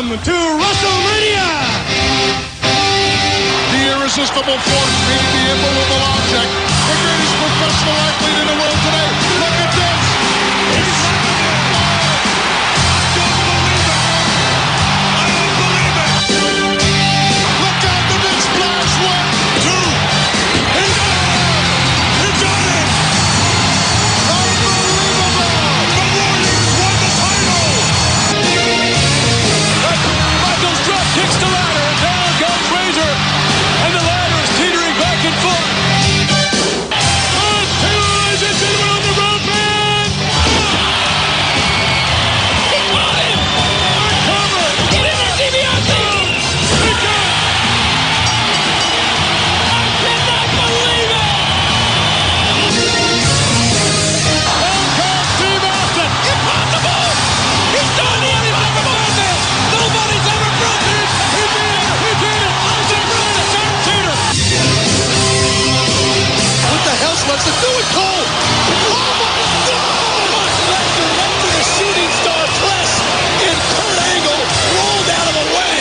Welcome to Wrestlemania! The irresistible force meeting the immovable object. The greatest professional athlete in the world today. Look at this! He's I don't believe it! I don't believe it! Look out, the big splash! 1, 2! He got it! He got it! Unbelievable! The Warriors won the title! Michaels drop kicks the ladder, and down goes Razor, and the ladder is teetering back and forth. Ladies and gentlemen, on the rope, man! He got him! Cover! Get in there, DiBiase! He got it! I cannot believe it! Out comes Steve Austin! Impossible! He's done the impossible with this! Nobody's ever broken it! He did it! He did it! Austin broke the Tater! What the hell? What's the doing, Cole? Oh my God! Lesnar went for the shooting star press, and Kurt Angle rolled out of the way.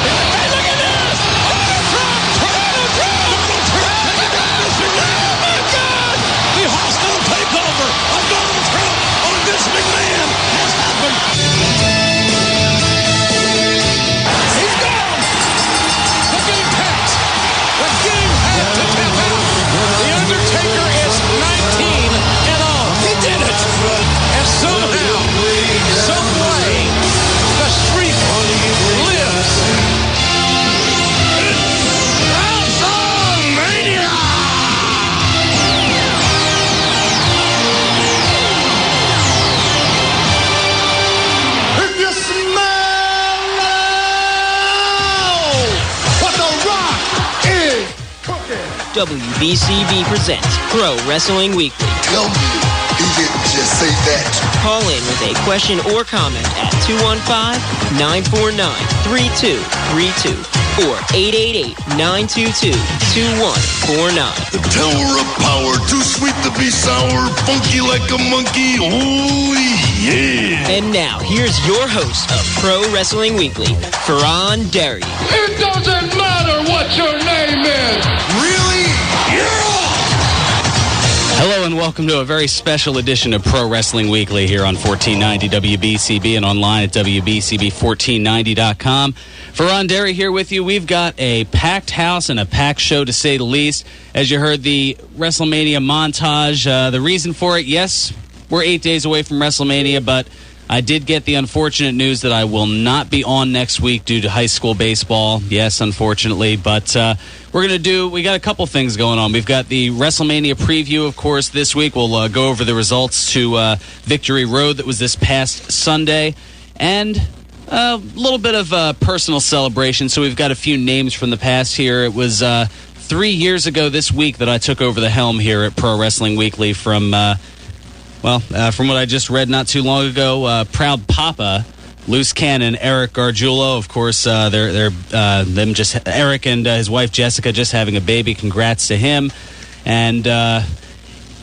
Hey, look at this! Donald Trump! Donald Trump! Oh my God! The hostile takeover of Donald Trump on Vince McMahon has happened. He's gone. They're getting tapped. They're getting had to tap out. The Undertaker is 19-0. He did it. And somehow, some way, the streak lives. It's WrestleMania! If you smell what the Rock is cooking. WBCB presents Pro Wrestling Weekly. Tell me he didn't just say that. Call in with a question or comment at 215-949-3232 or 888-922-2149. The tower of power, too sweet to be sour, funky like a monkey. Oh yeah. And now, here's your host of Pro Wrestling Weekly, Fearon Derry. It doesn't matter what your name is. Really? Yeah. Hello and welcome to a very special edition of Pro Wrestling Weekly here on 1490 WBCB and online at WBCB1490.com. Fearon Derry here with you. We've got a packed house and a packed show to say the least. As you heard the WrestleMania montage, the reason for it, yes, we're 8 days away from WrestleMania, but I did get the unfortunate news that I will not be on next week due to high school baseball. Yes, unfortunately, but we got a couple things going on. We've got the WrestleMania preview, of course, this week. We'll go over the results to Victory Road that was this past Sunday, and a little bit of personal celebration. So we've got a few names from the past here. It was 3 years ago this week that I took over the helm here at Pro Wrestling Weekly from what I just read not too long ago, proud Papa, loose cannon Eric Gargiulo. Of course, Eric and his wife Jessica just having a baby. Congrats to him. And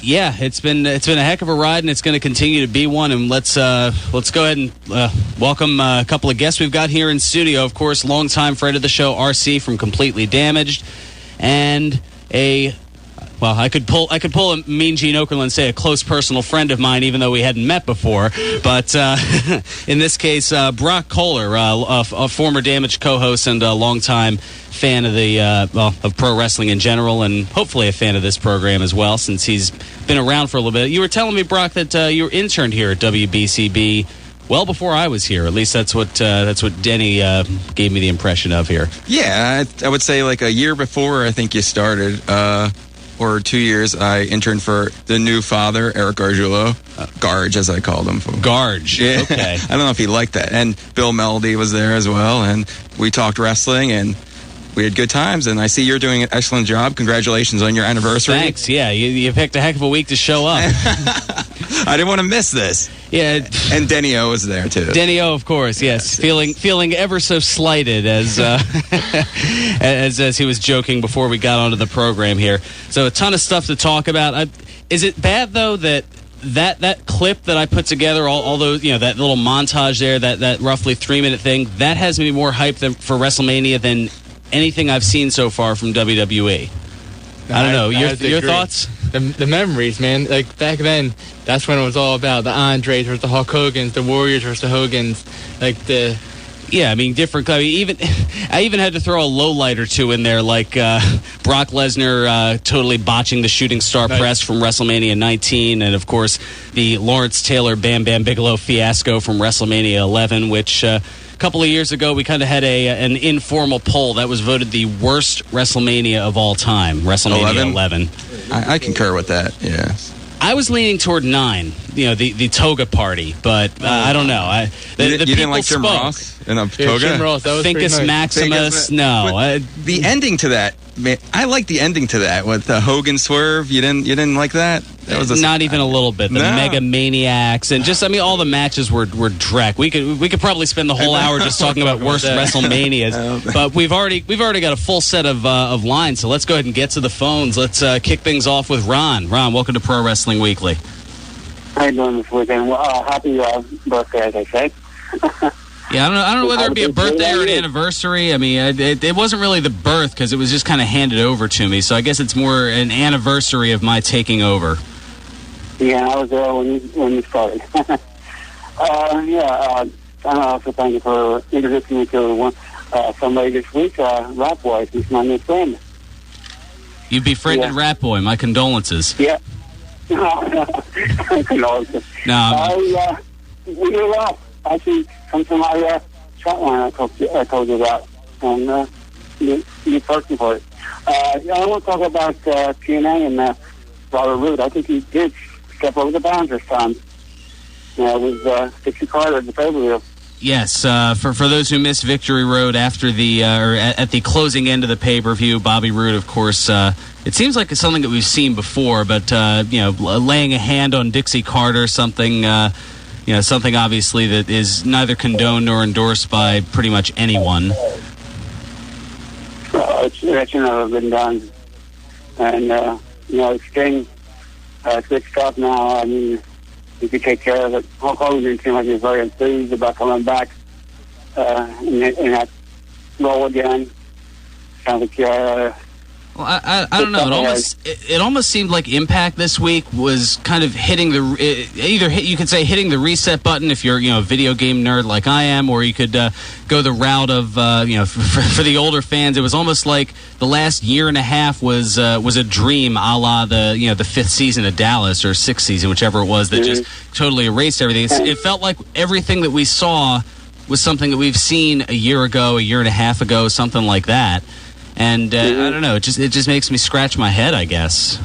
it's been a heck of a ride, and it's going to continue to be one. And let's go ahead and welcome a couple of guests we've got here in studio. Of course, longtime friend of the show, RC from Completely Damaged, and I could pull a Mean Gene Okerlund and say a close personal friend of mine, even though we hadn't met before. But in this case, Brock Koller, a former Damaged co-host and a longtime fan of of pro wrestling in general, and hopefully a fan of this program as well, since he's been around for a little bit. You were telling me, Brock, that you were interned here at WBCB well before I was here. At least that's what Denny gave me the impression of here. Yeah, I would say like a year before I think you started. Or 2 years, I interned for the new father, Eric Gargiulo. Garge, as I called him. Garge, yeah. Okay. I don't know if he liked that. And Bill Melody was there as well, and we talked wrestling, and we had good times, and I see you're doing an excellent job. Congratulations on your anniversary. Thanks, yeah. You picked a heck of a week to show up. I didn't want to miss this. Yeah. And Denny O was there, too. Denny O, of course, yes. Feeling ever so slighted as he was joking before we got onto the program here. So a ton of stuff to talk about. Is it bad, though, that that clip that I put together, all those, that little montage there, that roughly 3-minute thing, that has me more hyped for WrestleMania than anything I've seen so far from WWE. I don't know. Your thoughts? The memories, man. Like, back then, that's when it was all about the Andres versus the Hulk Hogans, the Warriors versus the Hogans, Yeah, I mean, different. I even had to throw a low light or two in there, like Brock Lesnar totally botching the shooting star press from WrestleMania 19, and of course the Lawrence Taylor Bam Bam Bigelow fiasco from WrestleMania 11, which a couple of years ago we kind of had an informal poll that was voted the worst WrestleMania of all time. WrestleMania 11. I concur with that. Yeah. I was leaning toward 9, the toga party, but I don't know. You didn't like Jim Ross in a toga? Jim Ross, that was Finkus nice. Maximus, no. The ending to that, man, I like the ending to that with the Hogan swerve. You didn't like that? That was not even a little bit. The Mega Maniacs and just all the matches were dreck. We could probably spend the whole hour just talking about worst WrestleManias, but we've already got a full set of lines. So let's go ahead and get to the phones. Let's kick things off with Ron. Ron, welcome to Pro Wrestling Weekly. How you doing this weekend? Well, happy birthday, as I said. Yeah, I don't know whether it'd be a birthday or an anniversary. I mean, it wasn't really the birth because it was just kind of handed over to me. So I guess it's more an anniversary of my taking over. Yeah, I was there when you started. I also thank you for introducing me to somebody this week, Rat Boy. He's my new friend. You befriended Rat Boy. My condolences. Yeah. Condolences. No. We grew up. Actually, come to my chat line I told you about, and you person for it. I want to talk about TNA and Robert Roode. I think he did step over the bounds this time. With Dixie Carter at the pay-per-view. Yes, for those who missed Victory Road after or at the closing end of the pay-per-view, Bobby Roode, of course, it seems like it's something that we've seen before, but laying a hand on Dixie Carter, something obviously that is neither condoned nor endorsed by pretty much anyone. It's never been done, and Sting, it's good stuff now. I mean, you can take care of it. Hulk Hogan didn't seem like he was very enthused about coming back in that role again. Sounds like well, I don't know. It almost seemed like Impact this week was kind of hitting you could say hitting the reset button if you're a video game nerd like I am, or you could go the route of for the older fans. It was almost like the last year and a half was a dream, a la the fifth season of Dallas or sixth season, whichever it was, that just totally erased everything. It felt like everything that we saw was something that we've seen a year ago, a year and a half ago, something like that. And I don't know, it just makes me scratch my head, I guess.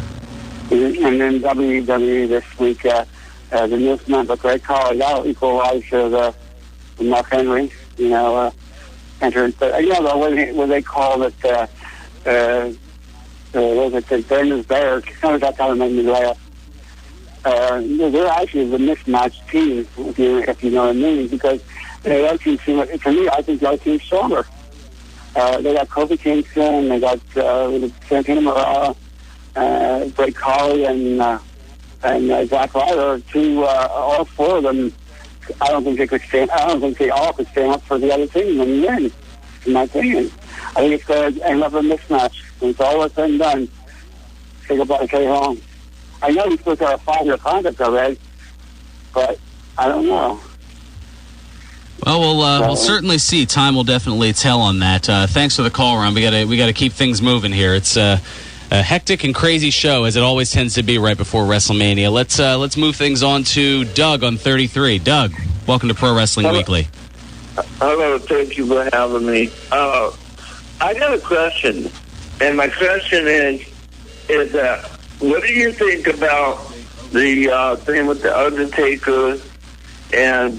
And then WWE this week, the newest member, Brock Koller, that'll equalize the Mark Henry, entrance. What they call it, was it the Burners Bears? That kind of made me laugh. They're actually the mismatched team, if you know what I mean, because the other team, to me, I think the other team's stronger. They got Kofi Kingston, they got Santino Marella, Brock Koller, and Zack Ryder. All four of them. I don't think they all could stand up for the other team and win. In my opinion, I think it's going to end up a mismatch. When it's all said and done, say goodbye to K. Home. I know he's supposed to have a 5-year contract already, but I don't know. Well, we'll certainly see. Time will definitely tell on that. Thanks for the call, Ron. We got to keep things moving here. It's a hectic and crazy show, as it always tends to be right before WrestleMania. Let's move things on to Doug on 33. Doug, welcome to Pro Wrestling Weekly. Hello, thank you for having me. I got a question, and my question is what do you think about the thing with the Undertaker and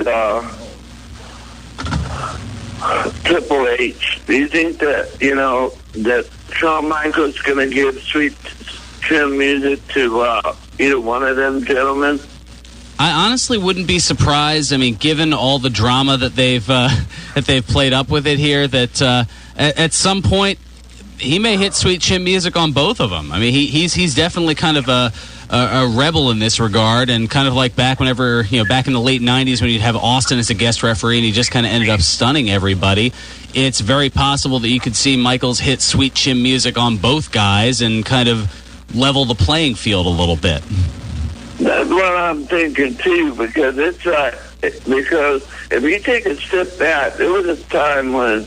Triple H? Do you think that that Shawn Michaels going to give Sweet Chin Music to either one of them gentlemen? I honestly wouldn't be surprised. I mean, given all the drama that they've played up with it here, that at some point he may hit Sweet Chin Music on both of them. I mean, he's definitely kind of a rebel in this regard, and kind of like back in the late 90s when you'd have Austin as a guest referee and he just kind of ended up stunning everybody. It's very possible that you could see Michaels hit Sweet Chin Music on both guys and kind of level the playing field a little bit. That's what I'm thinking too, because because if you take a step back, there was a time when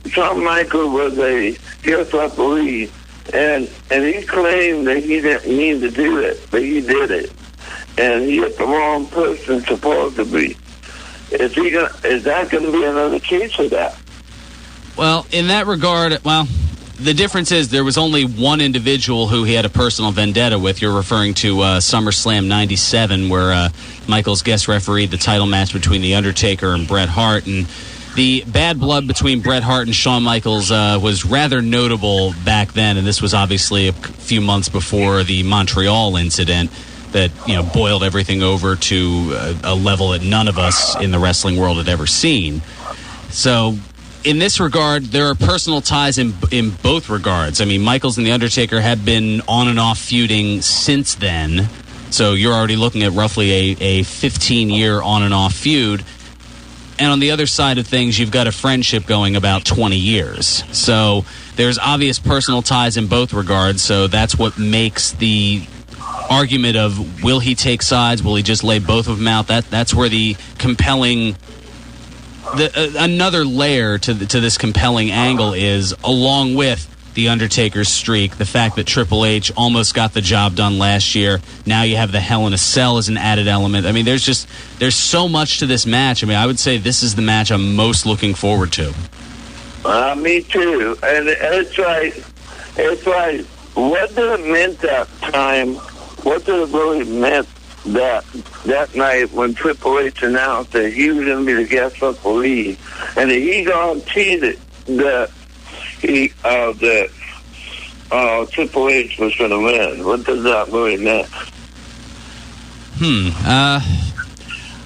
Shawn Michaels was a guest referee, and he claimed that he didn't mean to do it, but he did it, and he hit the wrong person supposed to be. Is that going to be another case of that? Well, in that regard, the difference is there was only one individual who he had a personal vendetta with. You're referring to SummerSlam 97, where Michaels guest refereed the title match between The Undertaker and Bret Hart. And the bad blood between Bret Hart and Shawn Michaels was rather notable back then, and this was obviously a few months before the Montreal incident that boiled everything over to a level that none of us in the wrestling world had ever seen. So in this regard, there are personal ties in both regards. I mean, Michaels and The Undertaker have been on and off feuding since then, so you're already looking at roughly a 15-year on and off feud. And on the other side of things, you've got a friendship going about 20 years. So there's obvious personal ties in both regards, so that's what makes the argument of will he take sides, will he just lay both of them out, that's where the compelling... another layer to this compelling angle is, along with The Undertaker's streak, the fact that Triple H almost got the job done last year. Now you have the Hell in a Cell as an added element. I mean, there's so much to this match. I mean, I would say this is the match I'm most looking forward to. Me too. And it's like, what did it mean that time? What did it really mean that night when Triple H announced that he was going to be the guest referee, and that he guaranteed that Triple H was going to win? What does that really mean? I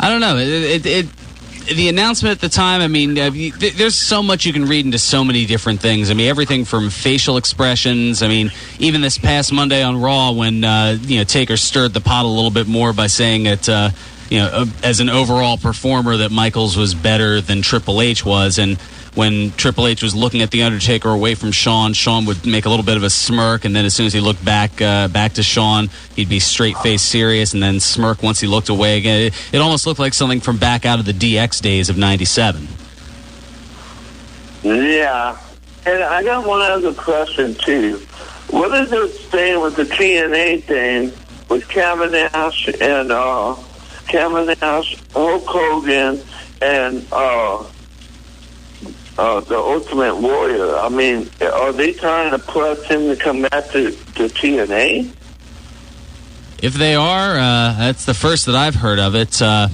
don't know. The announcement at the time, I mean, there's so much you can read into so many different things. I mean, everything from facial expressions. I mean, even this past Monday on Raw when, Taker stirred the pot a little bit more by saying that, as an overall performer that Michaels was better than Triple H was. And when Triple H was looking at The Undertaker away from Shawn would make a little bit of a smirk, and then as soon as he looked back to Shawn, he'd be straight-faced serious and then smirk once he looked away again. It almost looked like something from back out of the DX days of 97. Yeah. And I got one other question, too. What is this thing with the TNA thing with Kevin Nash and Hulk Hogan, and the Ultimate Warrior? I mean, are they trying to press him to come back to TNA? If they are, that's the first that I've heard of it. I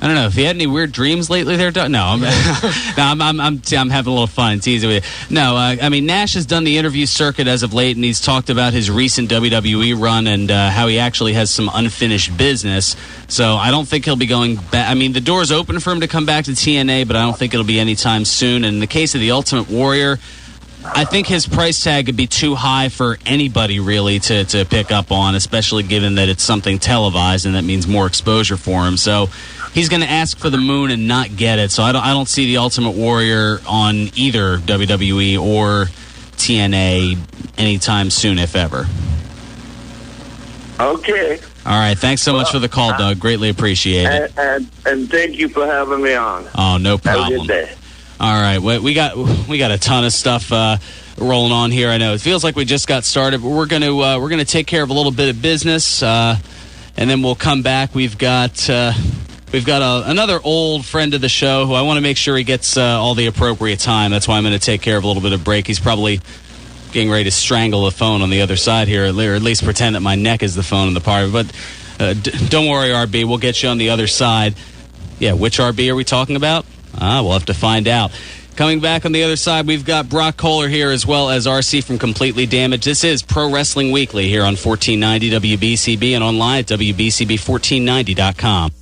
don't know if you had any weird dreams lately there, Doug. No, I'm having a little fun teasing with you. No, I mean, Nash has done the interview circuit as of late, and he's talked about his recent WWE run and how he actually has some unfinished business. So I don't think he'll be going back. I mean, the door's open for him to come back to TNA, but I don't think it'll be anytime soon. And in the case of the Ultimate Warrior, I think his price tag could be too high for anybody really to pick up on, especially given that it's something televised and that means more exposure for him. So he's going to ask for the moon and not get it. So I don't see the Ultimate Warrior on either WWE or TNA anytime soon, if ever. Okay. All right. Thanks so much for the call, Doug. Greatly appreciate it. And thank you for having me on. Oh, no problem. Have a good day. All right, we got a ton of stuff rolling on here. I know it feels like we just got started, but we're gonna take care of a little bit of business, and then we'll come back. We've got another old friend of the show who I want to make sure he gets all the appropriate time. That's why I'm going to take care of a little bit of break. He's probably getting ready to strangle the phone on the other side here, or at least pretend that my neck is the phone in the party. But don't worry, RB, we'll get you on the other side. Yeah, which RB are we talking about? We'll have to find out. Coming back on the other side, we've got Brock Koller here as well as RC from Completely Damaged. This is Pro Wrestling Weekly here on 1490 WBCB and online at WBCB1490.com.